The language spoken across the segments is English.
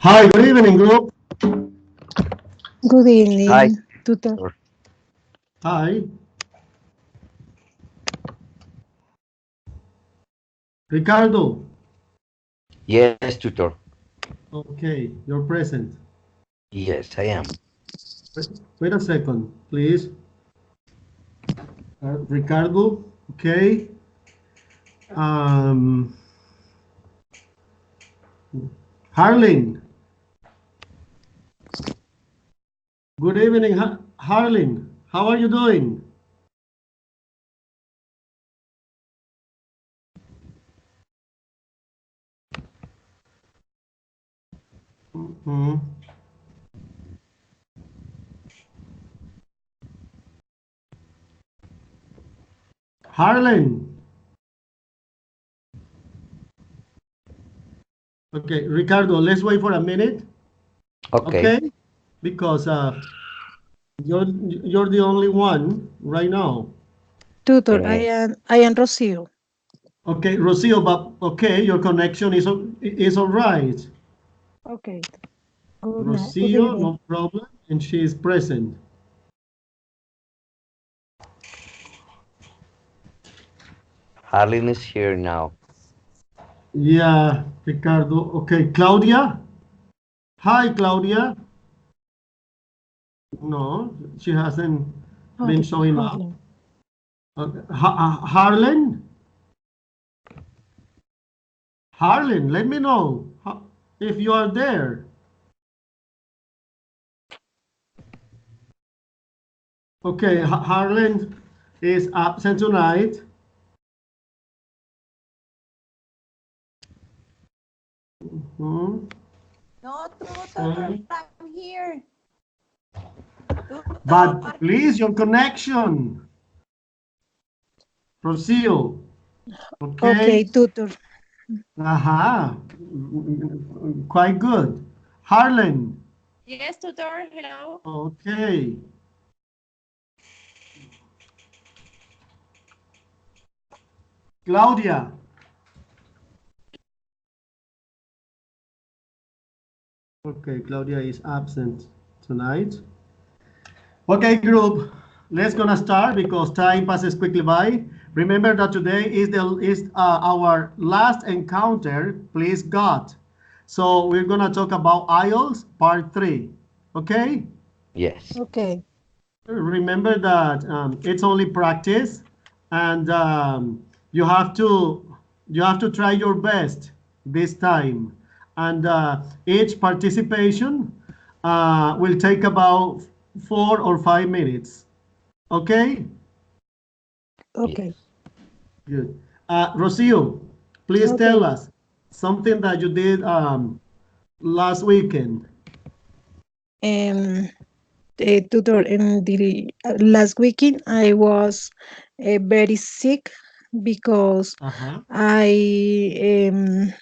Hi, good evening, group. Good Hi. evening, tutor. Hi. Ricardo. Yes, tutor. Okay, you're present. Yes, I am. Wait a second, please. Ricardo, okay. Um, Harlin. Good evening, Harlin. How are you doing? Mhm. Harlan. Okay, Ricardo, let's wait for a minute, Okay. okay? Because you're the only one right now. Tutor, Uh, I am Rocio. Okay, Rocio, but okay, your connection is all right. Okay. Good night. Good Rocio, evening. no problem, and she is present. Harlin is here now. Yeah, Ricardo. Okay, Claudia. Hi, Claudia. No, she hasn't been showing up. Harlem. Harlan. Harlan, let me know if you are there. Okay, Harlan is absent tonight. Hmm. No, tutor, Okay. I'm here. But Tutor, please, your connection. Rocio. Okay, Okay. tutor. Aha. Quite good. Harlan. yes, tutor, hello. Okay. Claudia. Okay, Claudia is absent tonight. Okay, group, let's gonna start because time passes quickly by. Remember that today is our last encounter, please God. So we're gonna talk about IELTS part 3. Okay? Yes. Okay. Remember that it's only practice, and you have to try your best this time. And each participation will take about 4 or 5 minutes. Okay, Okay. Yes. good. Rocio, please tell Okay. us something that you did last weekend. Um, tutor, in the last weekend I was very sick because Uh-huh. I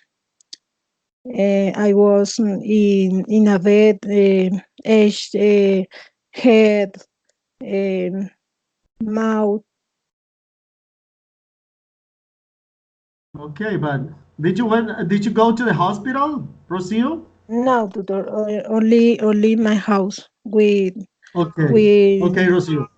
was in a bed, edge, head, um, mouth. Okay, but did you go to the hospital, Rocio? No, tutor, only my house Okay. Okay, with Rocio.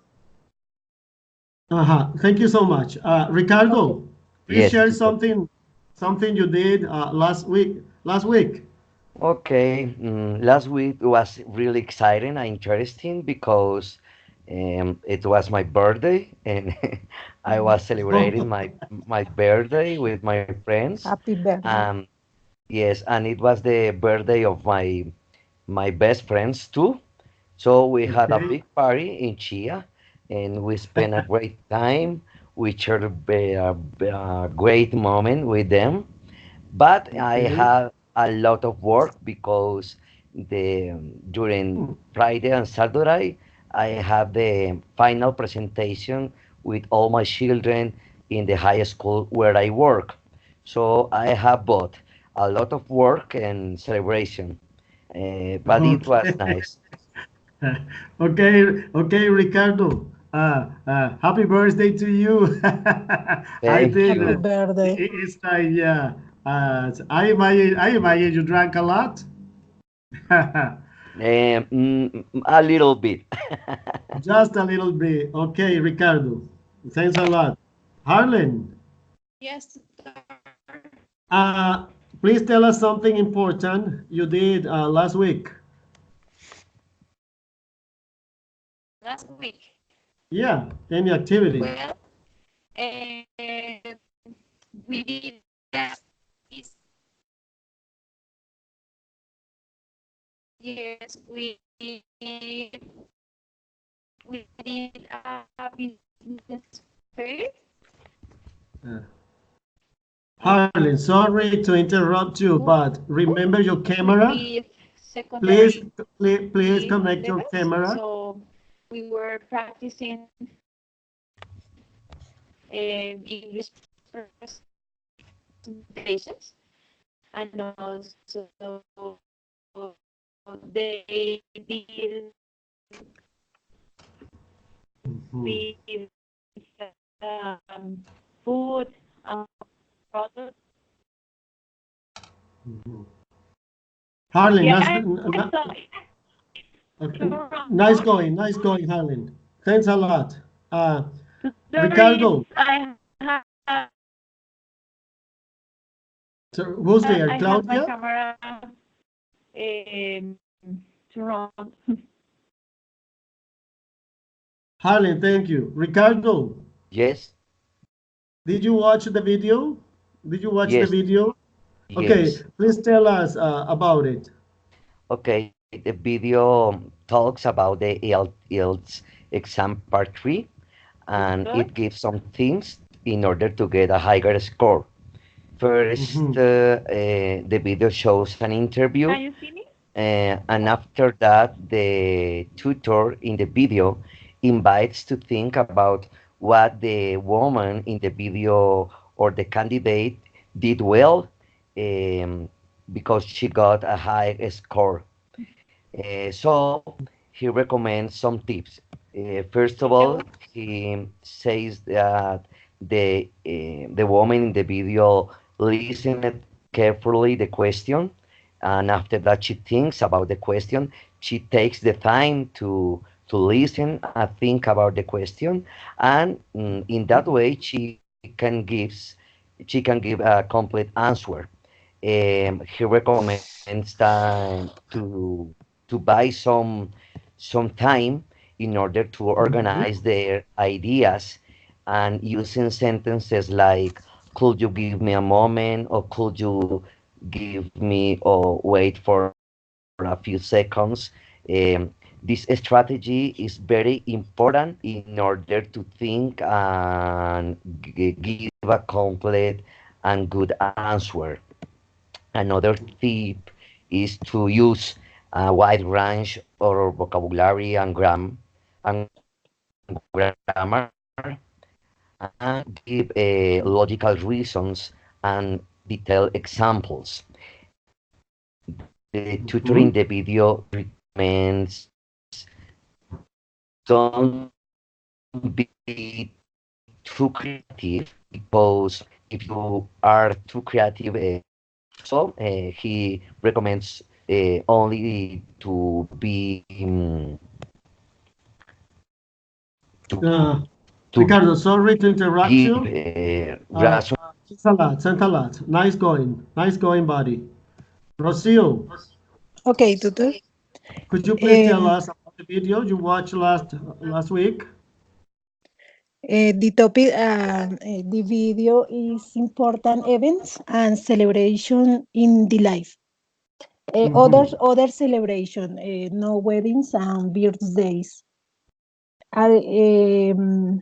Uh-huh. Thank you so much. okay. Ricardo, please Yes, share tutor. something you did last week. Last week. Okay. Last week was really exciting and interesting because it was my birthday and I was celebrating my birthday with my friends. Happy birthday. Yes, and it was the birthday of my best friends too. So we had a Okay. big party in Chia, and we spent a great time. We shared a great moment with them. But I Okay. had a lot of work because during Friday and Saturday I have the final presentation with all my children in the high school where I work. So I have both a lot of work and celebration, but it was Okay. nice. Okay, Ricardo. Happy birthday to you. I Thank think Happy you. that birthday. it's like, yeah. I imagine you drank a lot. A little bit. Just a little bit. Okay, Ricardo. Thanks a lot. Harlan, Yes, tutor. uh, please tell us something important you did last week. Last week. Yeah, any activity. Well, we did that. Is- Yes, we did a business fair. Uh, Harlan, sorry to interrupt you, but remember your camera. With Please, secondary please connect your levels. camera. So we were practicing English presentations, and also they deal Mhm, with food and products. mhm. Harlan, Yeah, nice, I saw okay. it. Nice going, Harlan. Thanks a lot. Tutorials. Ricardo, so who's there? I have my Claudia? camera um, turned. Harlan, thank you. Ricardo, Yes, did you watch the video? Did you watch the yes, video? Okay, yes. please tell us about it. Okay, the video talks about the IELTS exam part 3, and Tutor, it gives some things in order to get a higher score. First, Mhm, the video shows an interview, can you see me? and after that, the tutor in the video invites to think about what the woman in the video or the candidate did well, um, because she got a high score. So he recommends some tips. First of all, Hello. he says that the woman in the video listened carefully the question, and after that she thinks about the question. She takes the time to listen and think about the question, and in that way she can give a complete answer. He recommends time to buy some time in order to mhm. organize their ideas, and using sentences like could you give me a moment, or could you give me or wait for a few seconds. This strategy is very important in order to think and give a complete and good answer. Another tip is to use a wide range of vocabulary and grammar, and give logical reasons and detailed examples. The tutor in Mhm. the video recommends don't be too creative, because if you are too creative, he recommends only to be Uh, to Ricardo, sorry to interrupt give you. Uh, rational. thanks a lot. Nice going, buddy. Rocio, Okay, tutor. could you please tell Um, us about the video you watched last week? the video is important events and celebration in the life. Mhm. Other celebration, no weddings and birthdays. Um,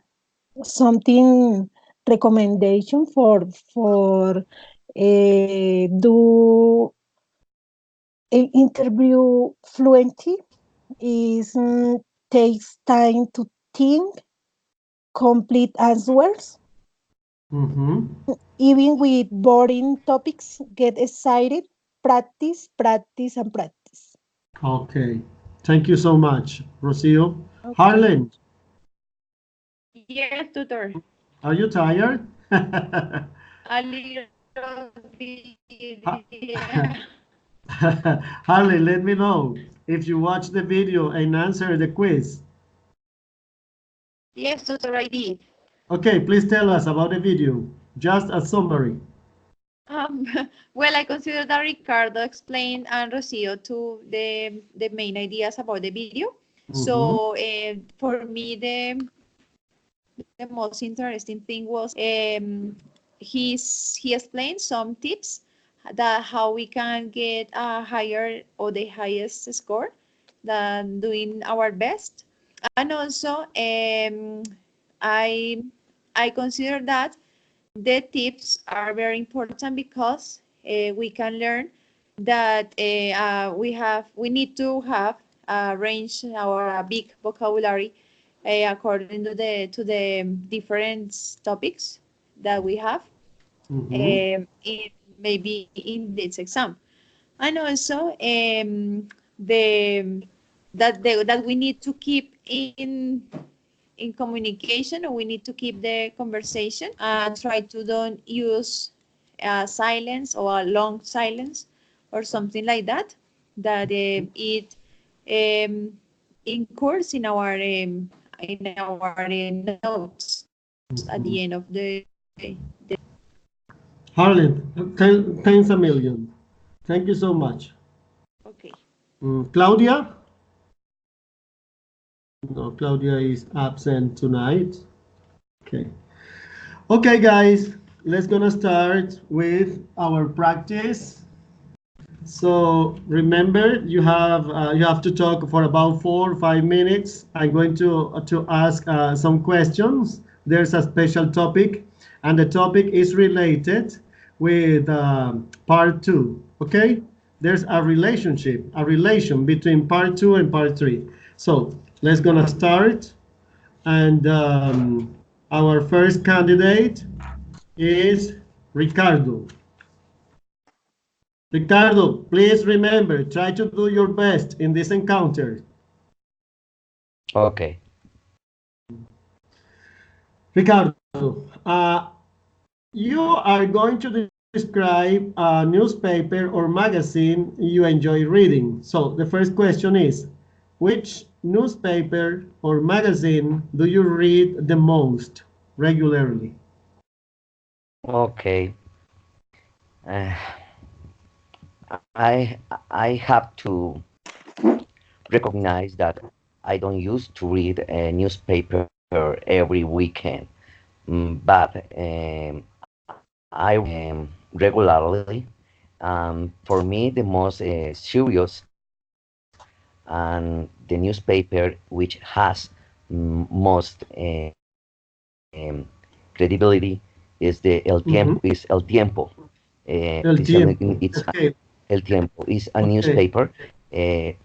Something recommendation for do interview fluently is takes time to think, complete answers, Mhm. even with boring topics. Get excited, practice, practice, and practice. Okay. Thank you so much, Rocio. Okay. Harlan, Yes, tutor. are you tired? A little bit. Ha- Yeah. Harley, let me know if you watch the video and answer the quiz. Yes, Dr. ID. Okay, please tell us about the video. Just a summary. Um, well, I consider that Ricardo explained and Rocio to the main ideas about the video. So for me, the most interesting thing was he explained some tips that how we can get a higher or the highest score than doing our best. And also, I I consider that the tips are very important because we can learn that we need to have a range or a big vocabulary according to the different topics that we have in maybe in this exam. And also the that we need to keep in communication, or we need to keep the conversation and try to don't use silence or a long silence or something like that, that it um, incurs in our notes at the end of the Harley, thanks a million. Thank you so much. okay. Claudia? No, Claudia is absent tonight. Okay. Okay, guys, let's gonna start with our practice. So remember, you have to talk for about 4 or 5 minutes. I'm going to ask some questions. There's a special topic, and the topic is related with part two. Okay, there's a relation between part two and part three. So let's gonna start, and our first candidate is Ricardo. Ricardo, please remember, try to do your best in this encounter. Okay. Ricardo, you are going to describe a newspaper or magazine you enjoy reading. So the first question is, which newspaper or magazine do you read the most regularly? Okay. Uh, I have to recognize that I don't used to read a newspaper every weekend, but I regularly. For me, the most serious and the newspaper which has most credibility is the El Tiempo. Is El Tiempo. El Tiempo. It's Okay. El Tiempo is a Okay. newspaper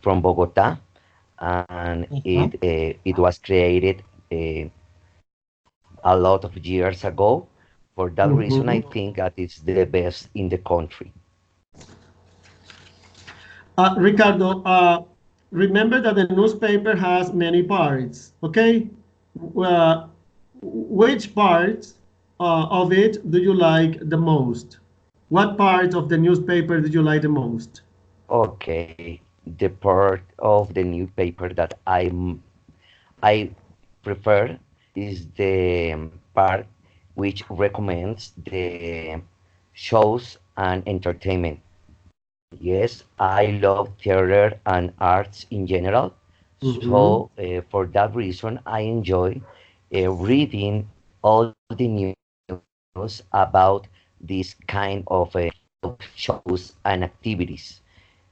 from Bogota, and it was created a lot of years ago. For that reason, I think that it's the best in the country. Ricardo, remember that the newspaper has many parts, okay? Which part of it do you like the most? What part of the newspaper do you like the most? Okay, the part of the newspaper that I prefer is the part which recommends the shows and entertainment. Yes, I love theater and arts in general. So, for that reason, I enjoy reading all the news about this kind of shows and activities.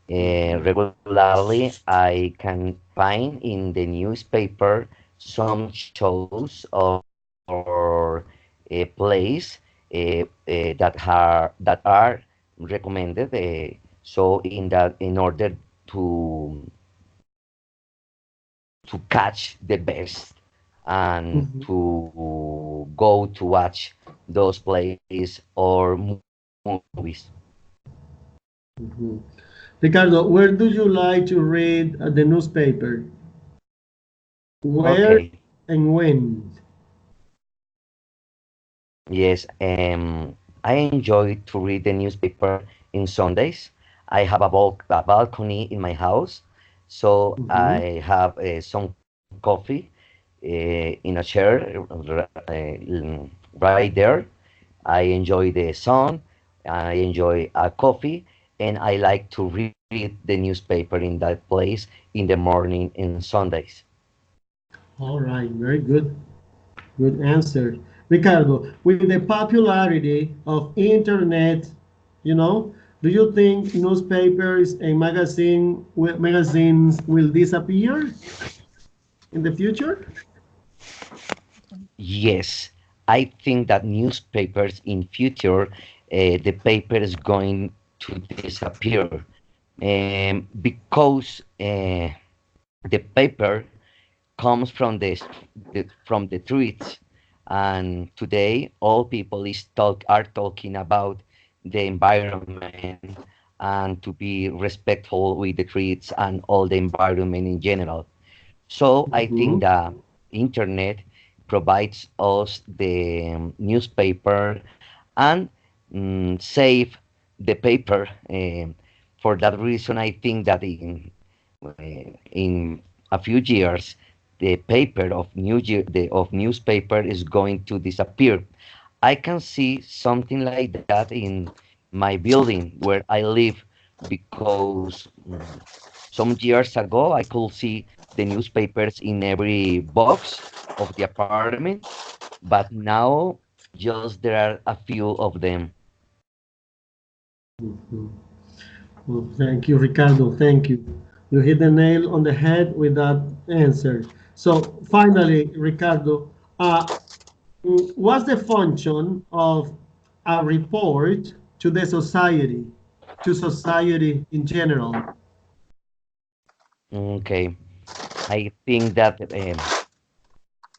Regularly, I can find in the newspaper some shows or plays that are recommended. So in order to to catch the best and to go to watch those plays or movies. Ricardo, where do you like to read the newspaper? Where Okay. and when? Yes, I enjoy to read the newspaper in Sundays. I have a balcony in my house, so I have some coffee in a chair right there. I enjoy the sun, I enjoy a coffee, and I like to read the newspaper in that place in the morning and Sundays. All right, very good. Good answer. Ricardo, with the popularity of internet, do you think newspapers and magazines will disappear in the future? Yes, I think that newspapers in future, the paper is going to disappear, because the paper comes from from the streets, and today all people are talking about the environment and to be respectful with the streets and all the environment in general. So I think Mhm. the internet provides us the newspaper and save the paper. For that reason, I think that in a few years, the paper of newspaper is going to disappear. I can see something like that in my building where I live, because some years ago I could see the newspapers in every box of the apartment, but now just there are a few of them. Well, thank you, Ricardo. Thank you. You hit the nail on the head with that answer. So finally, Ricardo, what's the function of a report to the society, to society in general? Okay, I think that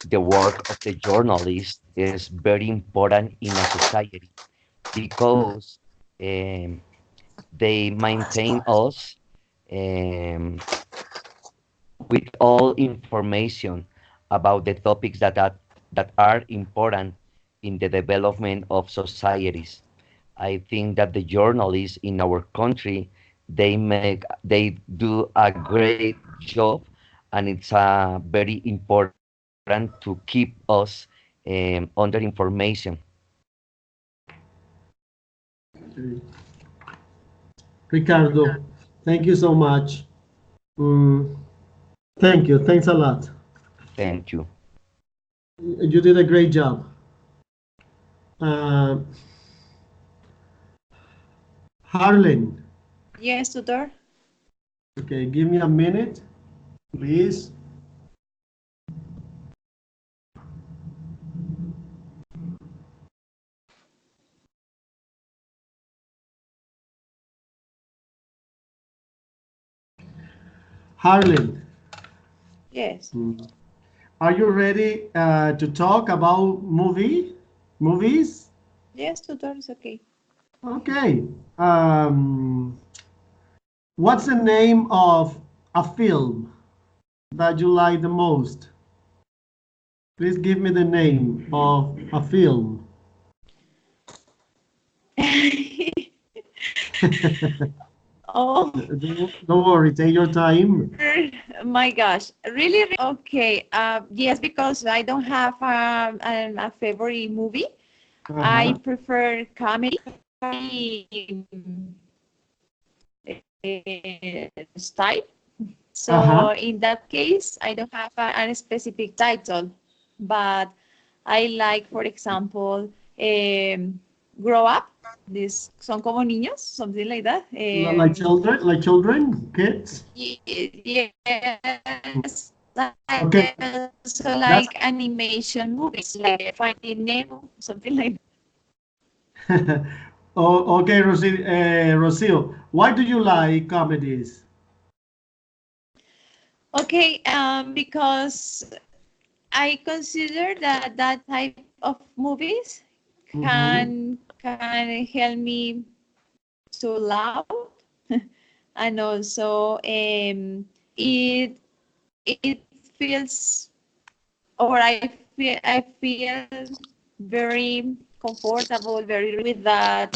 the work of the journalist is very important in a society, because um, they maintain us um, with all information about the topics that are important in the development of societies. I think that the journalists in our country, they do a great job, and it's very important to keep us under information. Ricardo, thank you so much. Mm, thank you. Thanks a lot. Thank you. You did a great job. Uh, Harlan, Yes, tutor. okay, give me a minute, please. Harlan, Yes. are you ready to talk about movies? Yes, tutor is okay. Okay. Um, what's the name of a film that you like the most? Please give me the name of a film. Oh, Don't worry, take your time. my gosh. Really? Okay. Yes, because I don't have a favorite movie. I Uh-huh. prefer comedy style. So Uh-huh. in that case, I don't have a specific title, but I like, for example, Grow Up. This Son como niños, something like that. Like children, kids. Yes, Okay, I also that's like animation movies, like Finding Nemo, something like oh, okay, Rocio. Why do you like comedies? that. Okay, because I consider that that type of movies Mm-hmm. can help me to laugh, and also it it feels, or I feel very comfortable, very with that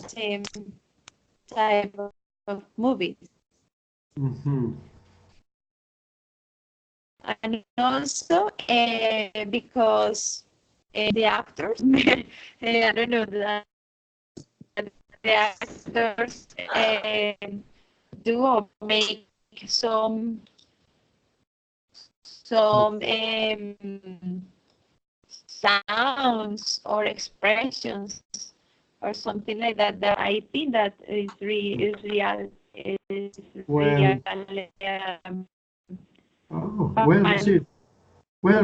type of of movies. Mm-hmm. And also because the actors, I don't know, the actors do or make some sounds or expressions or something like that, that I think that is Well, real oh, well, fun Rocio. Well,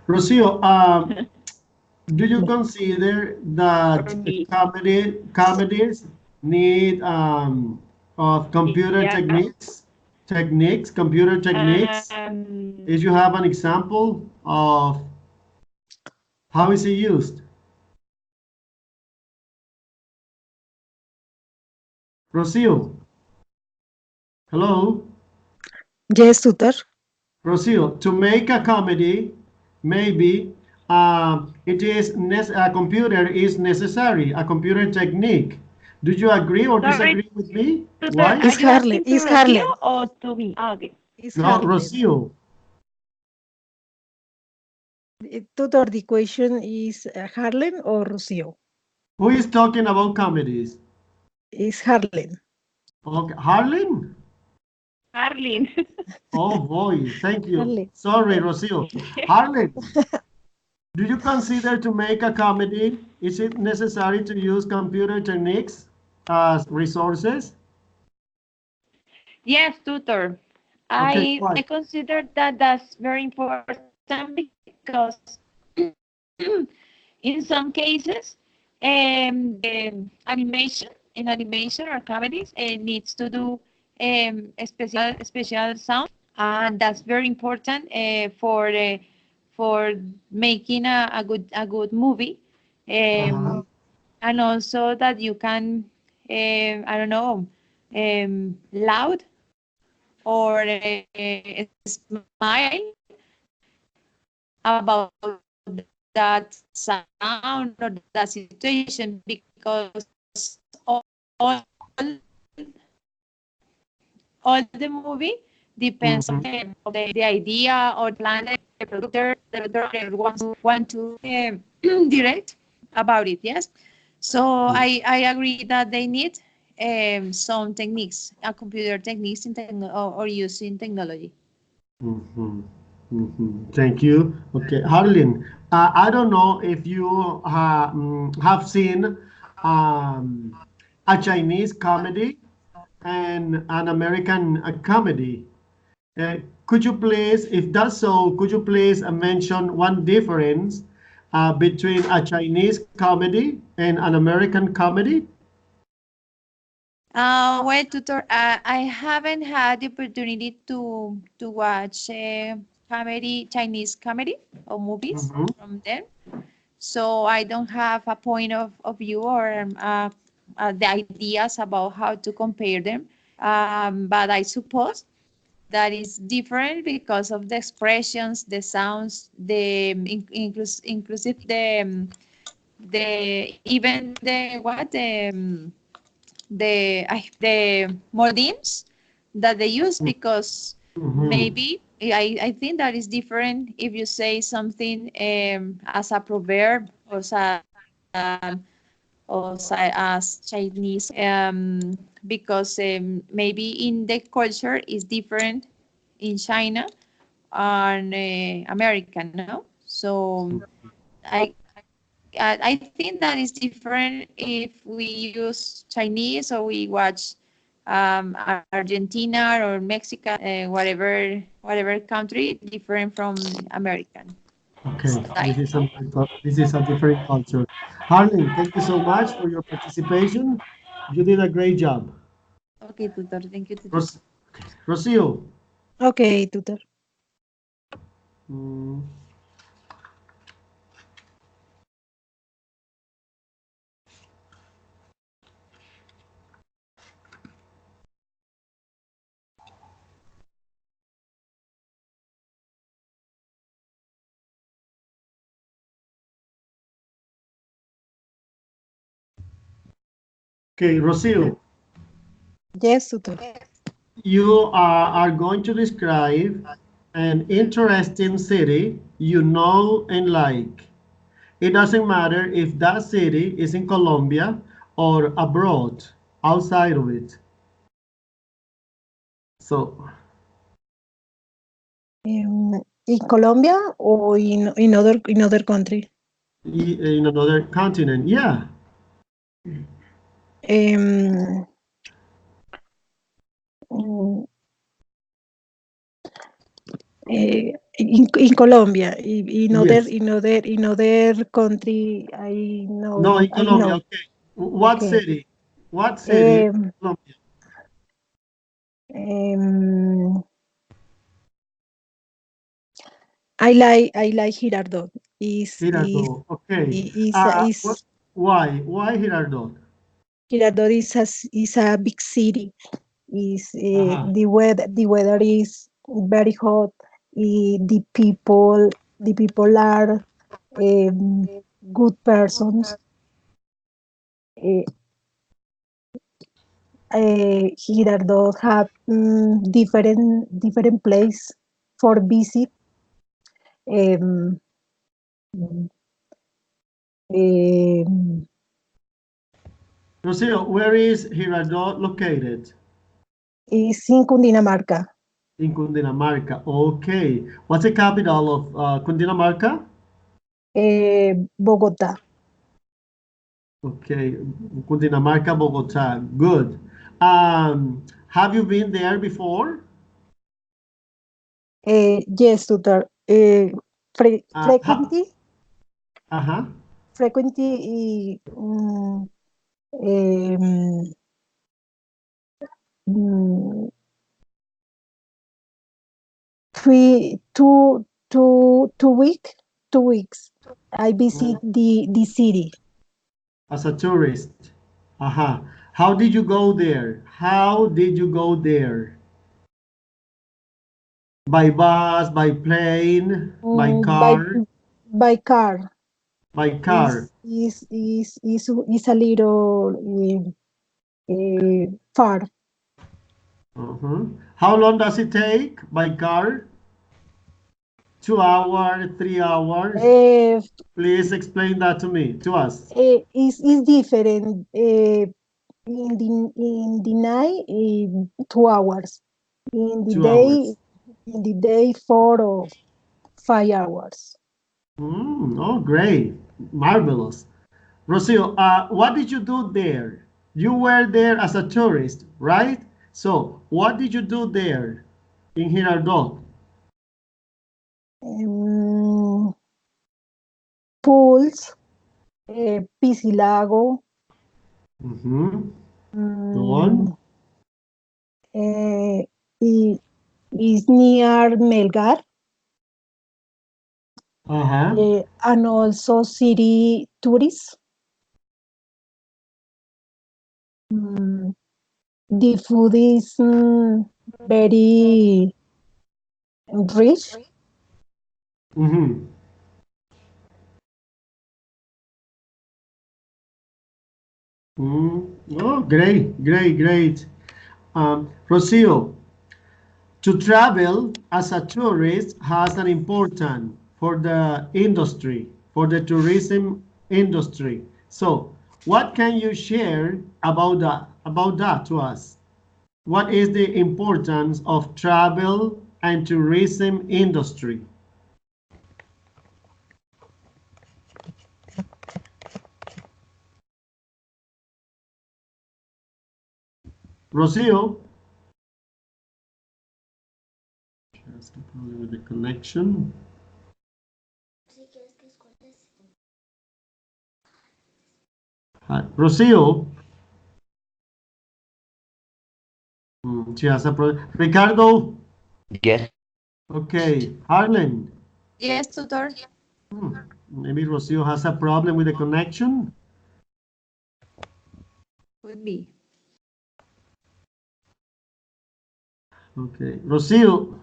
Rocio, do you consider for that me. comedies need of computer Yeah. computer techniques? If you have an example of how is it used? Rocio, hello? Yes, tutor. Rocio, to make a comedy, maybe a computer is necessary, a computer technique. Do you agree or Sorry, disagree with me? tutor, Why? are It's you Harlem. asking to It's Rocio Harlem. or to me? Ah, okay. It's No, Harlem. Rocio. Tutor, the question is Harlem or Rocio? Who is talking about comedies? It's Harlem. Okay, Harlan? Arlene. Oh boy, thank you. Harlem. Sorry, Rocio. Harlan, do you consider to make a comedy, is it necessary to use computer techniques as resources? Yes, tutor. Okay, I why? consider that that's very important because in some cases, the animation or comedies needs to do a special sound, and that's very important for making a good movie, Uh-huh. and also that you can I don't know, loud or smile about that sound or that situation, because all, all, all the movie depends Mhm. of the idea or plan that the producer want to direct about it. Yes, so I agree that they need some techniques, computer techniques or using technology. Mhm. Mhm. Thank you. Okay, Harlan, I don't know if you have seen um, a Chinese comedy and an American comedy. Could you please, if that's so, could you please mention one difference between a Chinese comedy and an American comedy? Well, tutor, I haven't had the opportunity to watch Chinese comedy or movies Mhm. from them, so I don't have a point of view or the ideas about how to compare them. But I suppose that is different because of the expressions, the sounds, the inclusive the even the what the modems that they use, because Mhm. maybe I think that is different if you say something as a proverb as Chinese, because maybe in the culture is different in China and American, no? So I I think that is different if we use Chinese or we watch Argentina or Mexico, whatever country, different from American Okay, style. No? this is a different culture. Harlan, thank you so much for your participation. You did a great job. Okay, tutor. Thank you, tutor. Ros Rocio. Okay, tutor. Mm, okay, Rocio. Yes, tutor. You are going to describe an interesting city you know and like. It doesn't matter if that city is in Colombia or abroad, outside of it. So, In Colombia or in other country? in another continent, yeah. Um, mm, in Colombia, Yes. in other country, I No, know, in I Colombia, know. okay. What Okay. city? What city in Um, Colombia? um, I like Girardot. Girardot, okay. Is Why Girardot? Girardot is a big city. Is Uh-huh. the weather is very hot. The people are um, good persons. Uh, Girardot have different place for visit. Um, um, Rocio, where is Girardot located? is in Cundinamarca, In Cundinamarca. Okay. What's the capital of Cundinamarca? Bogotá. Okay. Cundinamarca, Bogotá. Good. Have you been there before? Yes, tutor. Uh, ha, Frequently, uh-huh. frequently, um, mm, three, two week, 2 weeks. I visit the city. As a tourist. Uh-huh. How did you go there? How did you go there? By bus, by plane, by Mm, by car, by car. by car. Is a little far. Uh-huh. How long does it take by car? 2 hours, 3 hours? Uh, Please explain that to me, to us. is different. In the night, 2 hours. In the 2 hours. day, 4 or 5 hours. Oh, great. Marvelous. Rocio, what did you do there? You were there as a tourist, right? So, what did you do there in Girardot? Um, Pools, Piscilago, Mm-hmm. Go on. um, uh, i- is near Melgar, Uh-huh. and also city tourists. Mm, the food is very rich. Mm-hmm. Oh, great, great, great. Rocio, to travel as a tourist has an important for the industry, for the tourism industry. So, what can you share about that to us? What is the importance of travel and tourism industry? Rocio? Has a problem with the connection. Rocio? She has a problem. Ricardo? Yes. Okay. Harlan? Yes, tutor. Maybe Rocio has a problem with the connection. Could be. Okay. Rocio?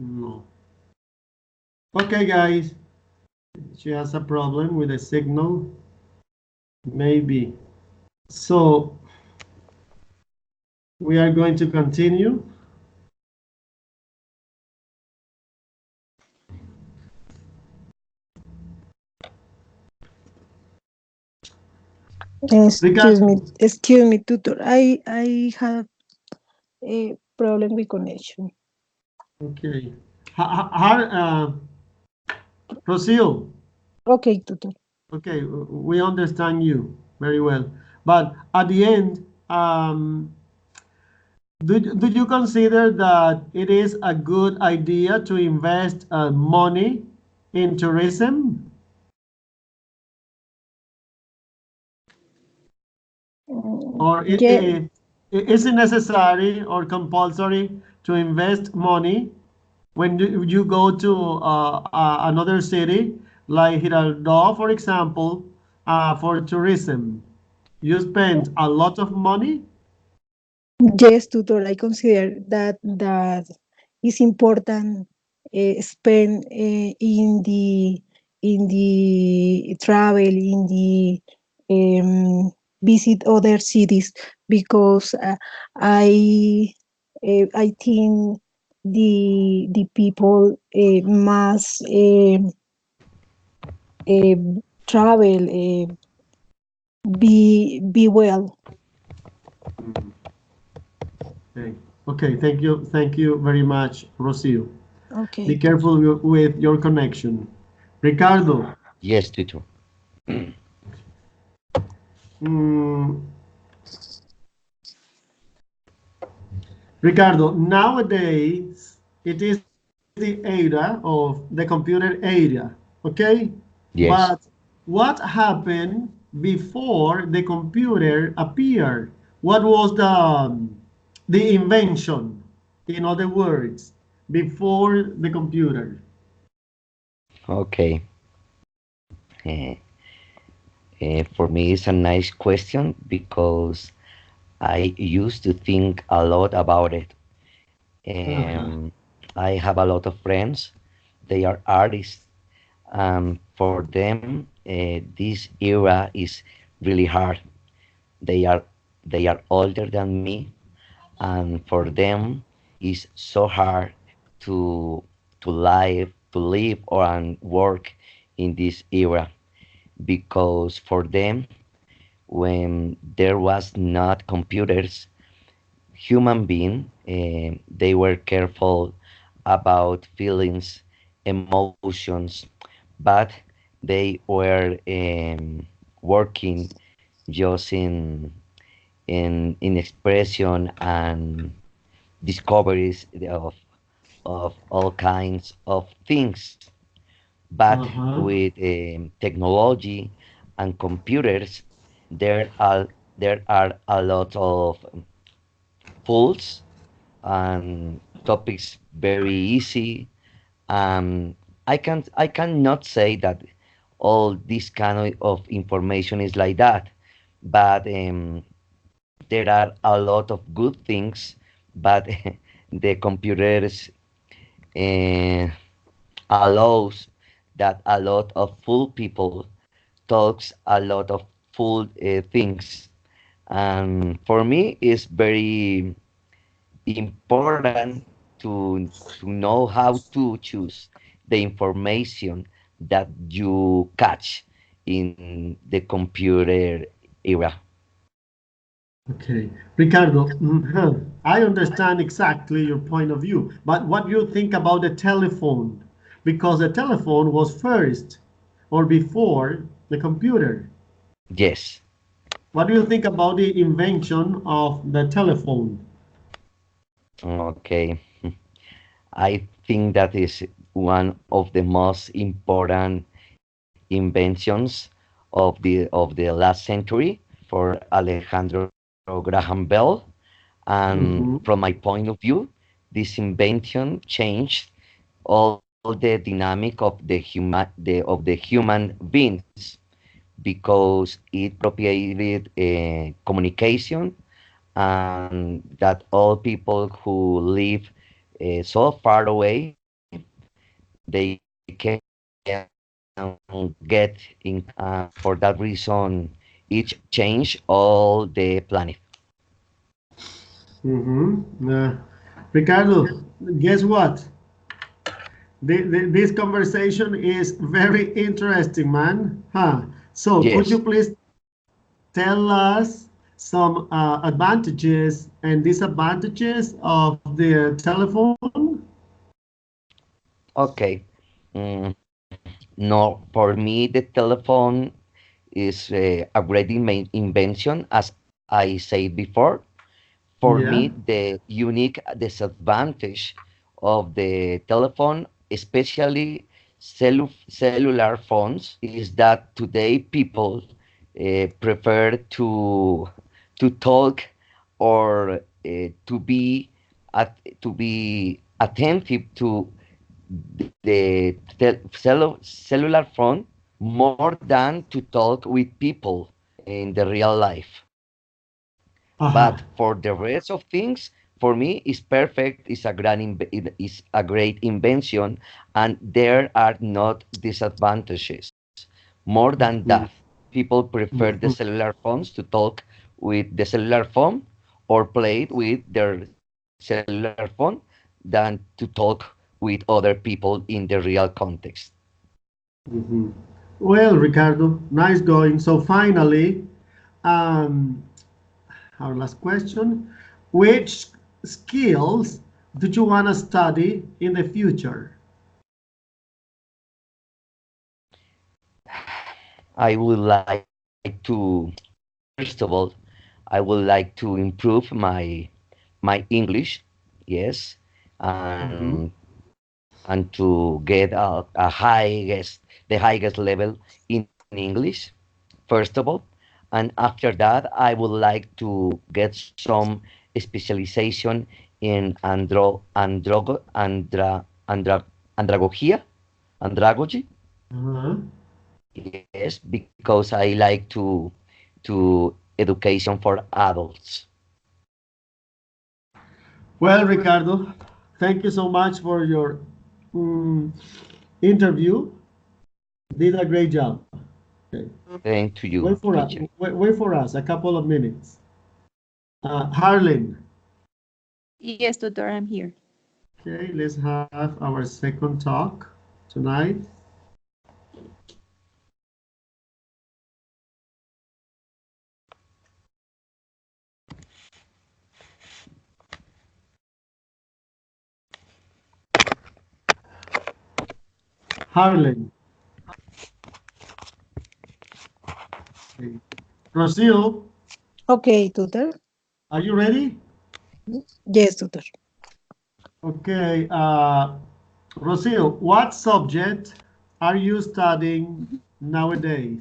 No. Okay, guys. She has a problem with the signal. Maybe. So, We are going to continue. Ricardo. Excuse me, tutor. I have a problem with connection. Okay. Rocio. Okay, tutor. Okay, we understand you very well. But at the end, do you consider that it is a good idea to invest money in tourism? Or Yeah, is it necessary or compulsory to invest money when you go to another city like Girardot, for example, for tourism? You spend a lot of money. yes, tutor. I consider that is important. Spend in the travel in the visit other cities because I think the people must uh, travel be well. Okay. Okay. Thank you very much, Rocio. Be Okay. careful with your connection. Ricardo, Yes, tutor. mm, Ricardo, nowadays it is the era of the computer area, okay? But Yes. what happened before the computer appeared? What was the invention, in other words, before the computer? Okay. Uh, for me, it's a nice question because I used to think a lot about it. Uh-huh. Um, I have a lot of friends. They are artists. For them, this era is really hard. They are they are older than me, and for them, it's so hard to to live or and work in this era because for them, when there was not computers, human being, they were careful about feelings, emotions, but they were working just in expression and discoveries of all kinds of things. But Uh-huh. with technology and computers, there are there are a lot of tools and topics very easy. I cannot say that all this kind of information is like that, but there are a lot of good things, but the computers uh, allows that a lot of full people talks a lot of full things, and for me it's very important to know how to choose the information that you catch in the computer era. Okay. Ricardo, I understand exactly your point of view, but what do you think about the telephone? Because the telephone was first or before the computer. Yes. What do you think about the invention of the telephone? Okay. I think that is one of the most important inventions of the last century for Alejandro Graham Bell. And Hmm. from my point of view, this invention changed all the dynamic of the human beings because it propagated communication, and that all people who live so far away, they can get in contact. For that reason, it changed all the planet. Ricardo, guess what? This conversation is very interesting, man. Huh? So, could you Yes. please tell us some advantages and disadvantages of the telephone? Okay. Mm, no, for me, the telephone is a great invention, as I said before. For Yeah. me, the unique disadvantage of the telephone, especially cellular phones, is that today people prefer to talk or to be attentive to the cellular phone more than to talk with people in the real life. Uh-huh. But for the rest of things, for me, it's perfect. It's a great invention, and there are not disadvantages. More than that, people prefer the Mhm. cellular phones to talk with the cellular phone or play with their cellular phone than to talk with other people in the real context. Mhm. Well, Ricardo, nice going. So finally, um, our last question, which skills do you want to study in the future? I would like to, first of all, I would like to improve my English, yes, Mhm. and to get the highest level in English, first of all, and after that, I would like to get some specialization in andragogy, Uh-huh. yes, because I like to education for adults. Well, Ricardo, thank you so much for your mm, interview. Did a great job. Okay. Thank to you, Wait for us. teacher. Wait for us. A couple of minutes. Harlan. Yes, tutor, I'm here. Okay, let's have our second talk tonight. Harlan. Okay. Rocio, Okay, tutor. are you ready? Yes, tutor. Okay. Rocio, what subject are you studying nowadays?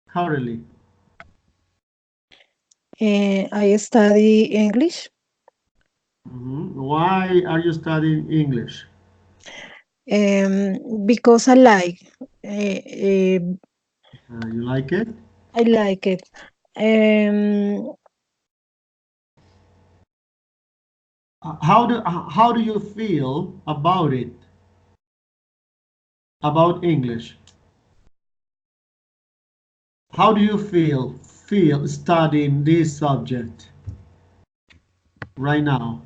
Currently. I study English Why are you studying English? because uh, You like it? I like it. Um, How do you feel about it? About English? How do you feel studying this subject right now?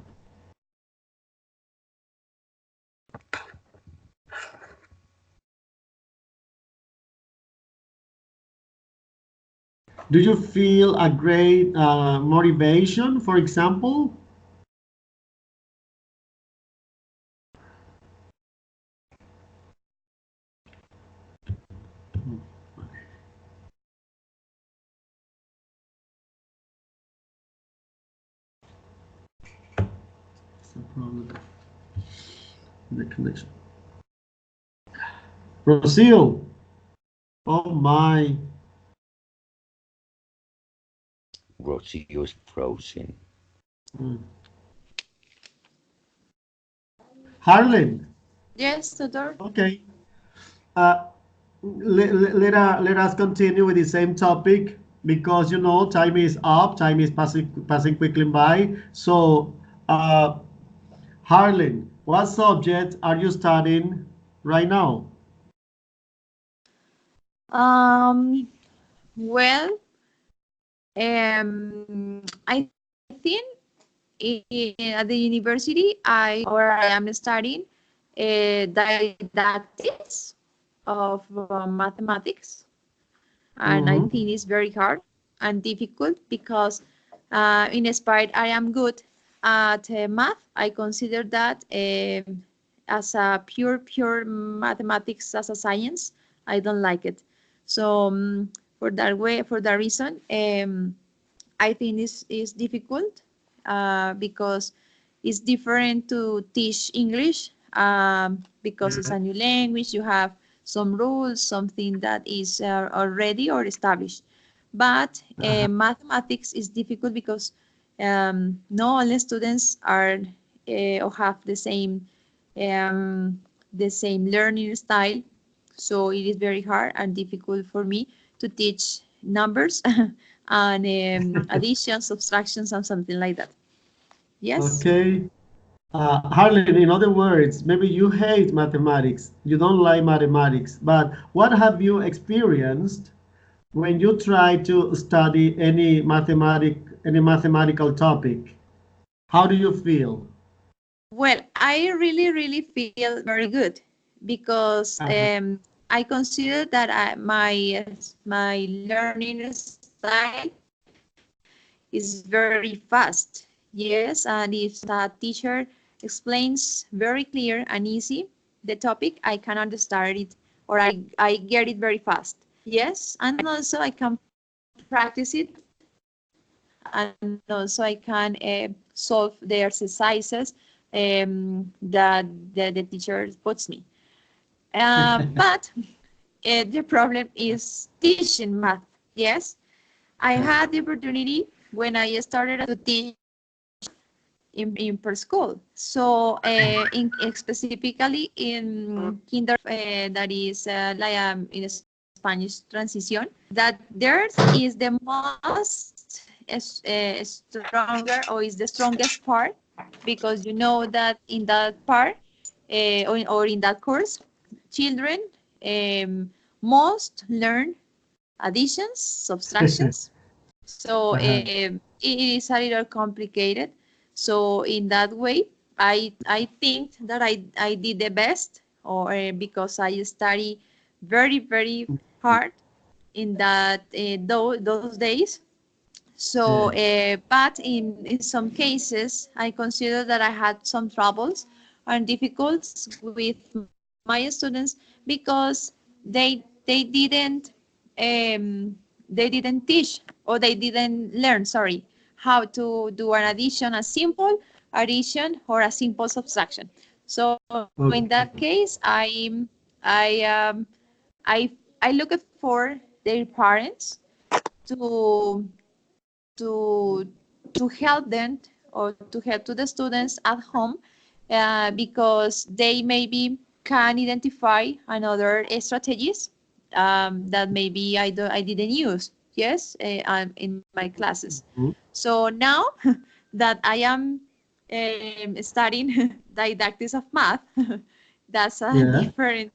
Do you feel a great motivation, for example? It's a problem in the connection. Rocio, oh my. Rocio is frozen. Mm. Harlan, Yes, tutor. okay. Uh, let us continue with the same topic because you know time is up, time is passing quickly by. So, Harlan, what subject are you studying right now? Um, well, I think at the university, I am studying didactics of mathematics, and I think it's very hard and difficult because in spite I am good at math, I consider that as a pure mathematics as a science, I don't like it. So for that reason, I think it's difficult because it's different to teach English because it's a new language. You have some rules, something that is already or established. But mathematics is difficult because not all the students are or have the same learning style. So it is very hard and difficult for me to teach numbers and addition, subtractions, and something like that. Yes. Okay. Harlan, in other words, maybe you hate mathematics, you don't like mathematics, but what have you experienced when you try to study any mathematical topic? How do you feel? Well, I really feel very good because I consider that my learning style is very fast. Yes, and if the teacher explains very clear and easy the topic, I can understand it or I get it very fast. Yes, and also I can practice it and also I can solve the exercises that the teacher puts me. But the problem is teaching math. Yes, I had the opportunity when I started to teach in per school. So specifically in kinder, that is like in Spanish transition, that theirs is the most stronger or is the strongest part because you know that in that part or in that course, children most learn additions, subtractions. So it is a little complicated. So in that way, I think that I did the best, or because I study very hard in that those days. So, but in some cases, I consider that I had some troubles and difficulties with my students because um, they didn't teach or they didn't learn, sorry, how to do an addition, a simple addition or a simple subtraction. So in that case, I um, I I look for their parents to to to help them or to help to the students at home because they maybe can identify another strategies that maybe I didn't use. Yes, in my classes. So now that I am studying didactics of math, that's a different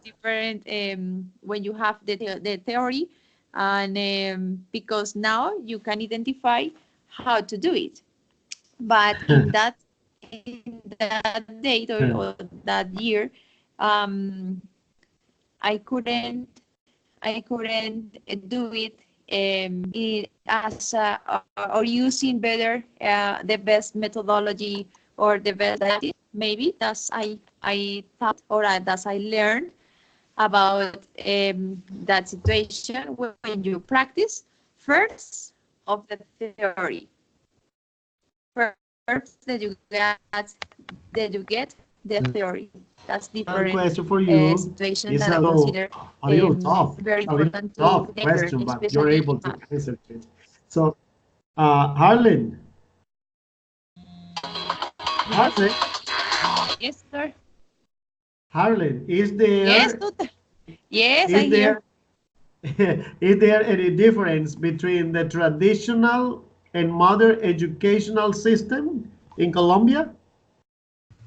when you have the theory and because now you can identify how to do it. But in that date or that year, um, I couldn't do it as or using better the best methodology or the best maybe that's I thought or that's I learned about that situation when you practice first of the theory. First that you get the theory. That's different Question for you situation is that I consider a little tough, very a little important tough to learn, question, but you're especially able in to math. answer it. So, Harlan, Harlan, Yes, sir. Harlan, Yes, doctor. Yes, I is hear. there is there any difference between the traditional and modern educational system in Colombia?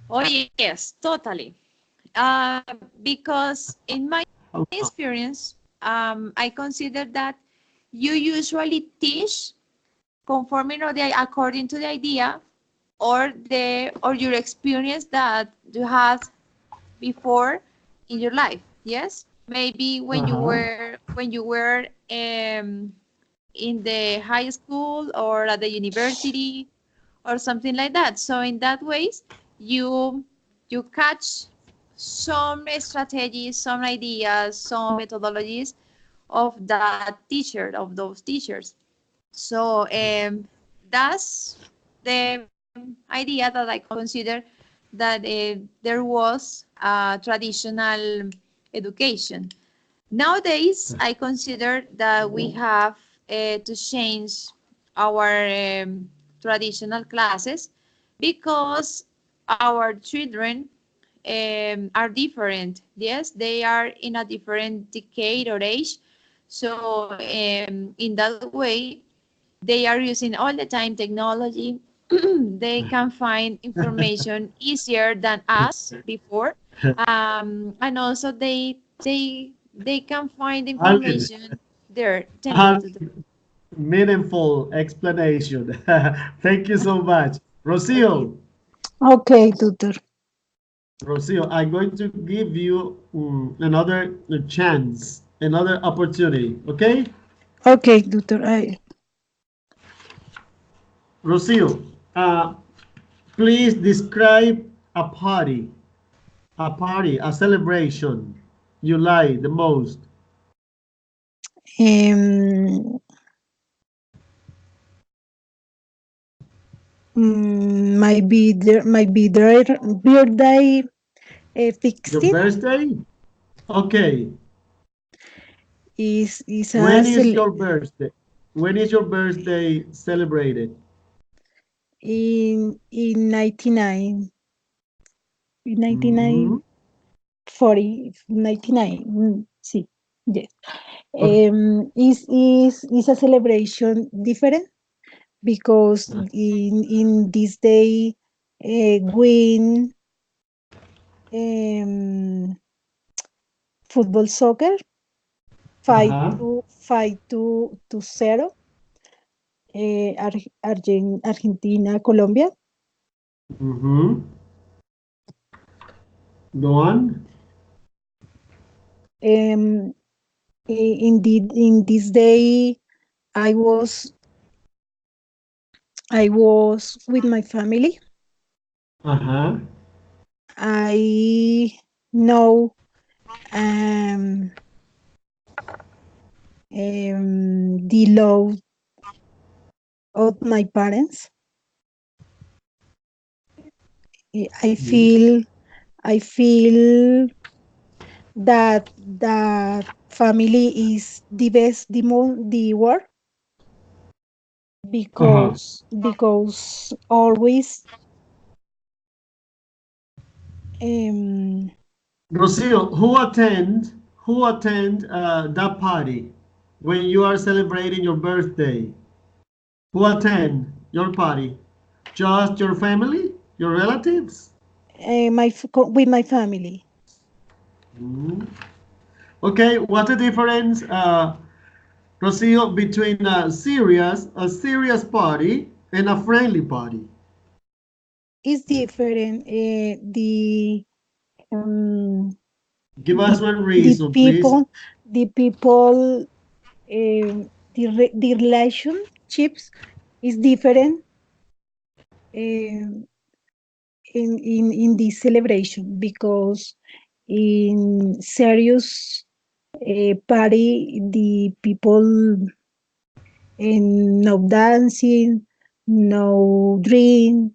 Oh, yes, totally. Because in my Oh, experience, I consider that you usually teach conforming or according to the idea or your experience that you had before in your life. Yes, maybe when you were in the high school or at the university or something like that. So in that ways, you catch some strategies, some ideas, some methodologies of that teacher, of those teachers. So that's the idea that I consider that there was a traditional education. Nowadays, I consider that we have to change our traditional classes because our children are different. Yes, they are in a different decade or age. So in that way, they are using all the time technology. They can find information easier than us before, and also they can find Alvin, information there. Tell me, Tutu. Alvin, meaningful explanation. Thank you so much. Okay. Rocio, Okay, tutor. Rocio, I'm going to give you another chance, another opportunity, okay? Okay, tutor. Rocio, please describe a celebration you like the most. um, birthday Your 16 birthday? Okay. is When is your birthday? When is your birthday celebrated? in 99 Mm-hmm. 40 99. Sí, yes. Okay. Is a celebration different because in this day win um, football soccer Uh-huh. 5-0 Argentina Colombia. Mm-hmm. Go on. Um, in this day I was with my family. Uh-huh. I know um, the love of my parents. I Mhm. feel I feel that family is the best the word Uh-huh. because always um, Rocio, who attend that party when you are celebrating your birthday? Who attend your party? Just your family? Your relatives? with my family. Mhm. Okay, what's the difference, Rocio, between a serious party and a friendly party? Is different. Um, Give the us one the reason, please. people the relationships is different um, in this celebration because in serious party the people no dancing, no drink.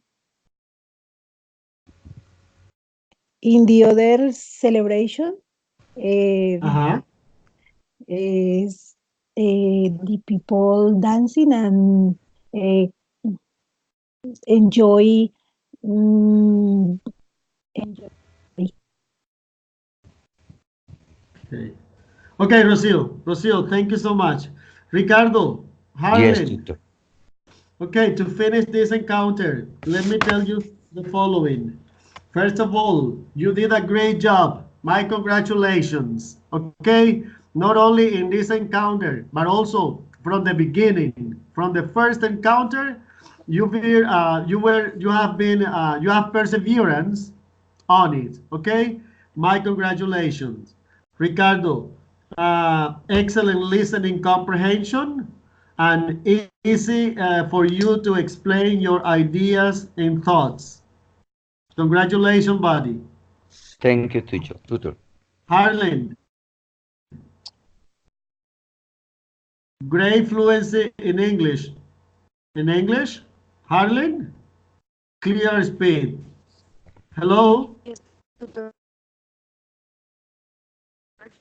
In the other celebration Uh-huh. is the people dancing and uh, enjoy mm, enjoy. Okay. Okay, Rocio, thank you so much. Ricardo, Yes, Harlan, tutor. okay, to finish this encounter, let me tell you the following. First of all, you did a great job. My congratulations. Okay, not only in this encounter, but also from the beginning, from the first encounter you have perseverance on it. Okay, my congratulations, Ricardo. Excellent listening comprehension and easy for you to explain your ideas and thoughts. Congratulations, buddy. Thank you, tutor. Harlan, great fluency in English. In English, Harlan, clear speed. Hello, Yes, tutor.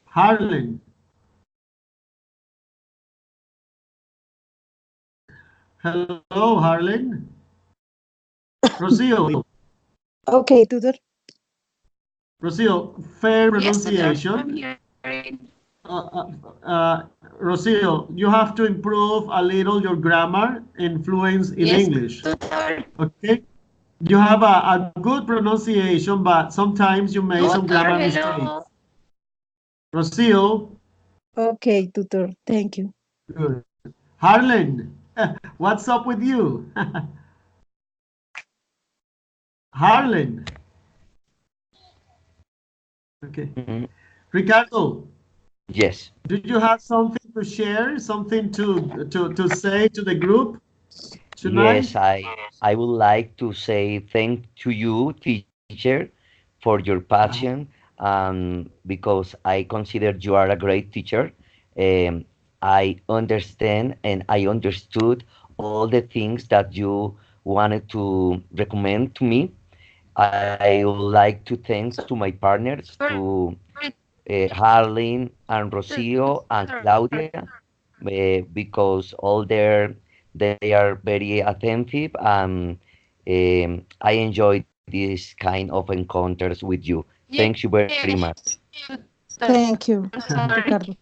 Harlan. Hello, Harlan. Rocio, Okay, tutor. Rocio, fair Yes, tutor. I'm pronunciation. hearing. Uh, uh, uh, Rocio, you have to improve a little your grammar and fluence in Yes, English. tutor. Okay? You have a good pronunciation, but sometimes you make some Tutor, grammar hello. mistakes. Rocio, Okay, tutor. Thank you. good. Harlan, what's up with you? Harlan. Okay. Mhm. Ricardo, Yes. do you have something to share, something to say to the group Yes, tonight? I would like to say thank to you, teacher, for your passion, because I consider you are a great teacher. Um, I understand and I understood all the things that you wanted to recommend to me. I would like to thanks to my partners, to Harleen and Rocio and Claudia, because all they are very attentive, and I enjoy this kind of encounters with you. Thanks you very much. Thank you, Sorry. Ricardo.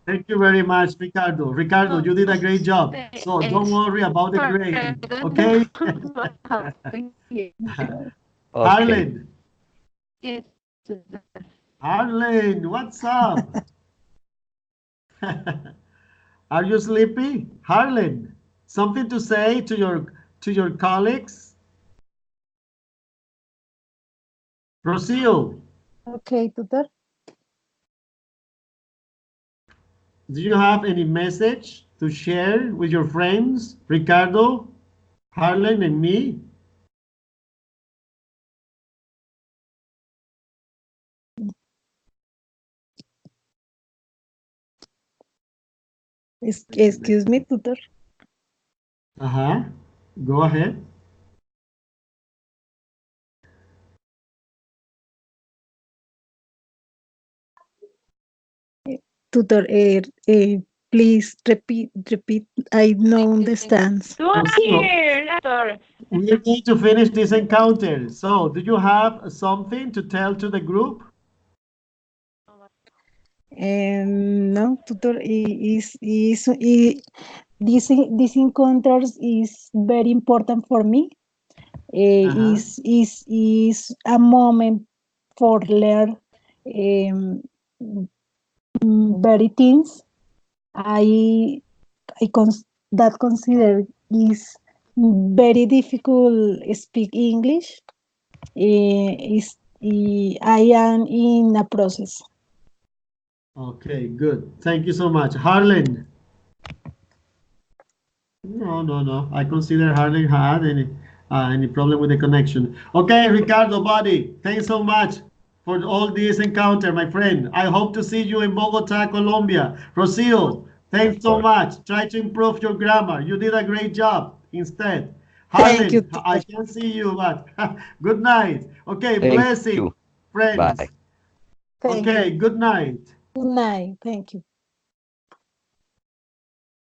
Thank you very much, Ricardo. Ricardo, you did a great job. So don't worry about the Sorry, I grade, don't okay? know what happened here. Okay. Harlan, Yes, Harlan, what's up? Are you sleepy? Harlan, something to say to your colleagues? Rocio, Okay, tutor. do you have any message to share with your friends, Ricardo, Harlan, and me? Excuse me, tutor. Uh-huh. Go ahead. Tutor, please repeat. I don't understand. do Rocio, here, Doctor. we are going to finish this encounter. So, do you have something to tell to the group? No, tutor, this encounters is very important for me. Uh-huh. Is a moment for learn very things. I that consider is very difficult speak English. I am in a process. Okay, good. Thank you so much. Harlan. No, no, no. I consider Harlan had any problem with the connection. Okay, Ricardo, buddy. Thanks so much for all this encounter, my friend. I hope to see you in Bogota, Colombia. Rocio, Of thanks so course. much. Try to improve your grammar. You did a great job instead. Thank you, Harlan, I tutor. can see you, but good night. Okay, Thank blessing, you. Bye. friends. Thank you. Okay, good night. Good night. Thank you.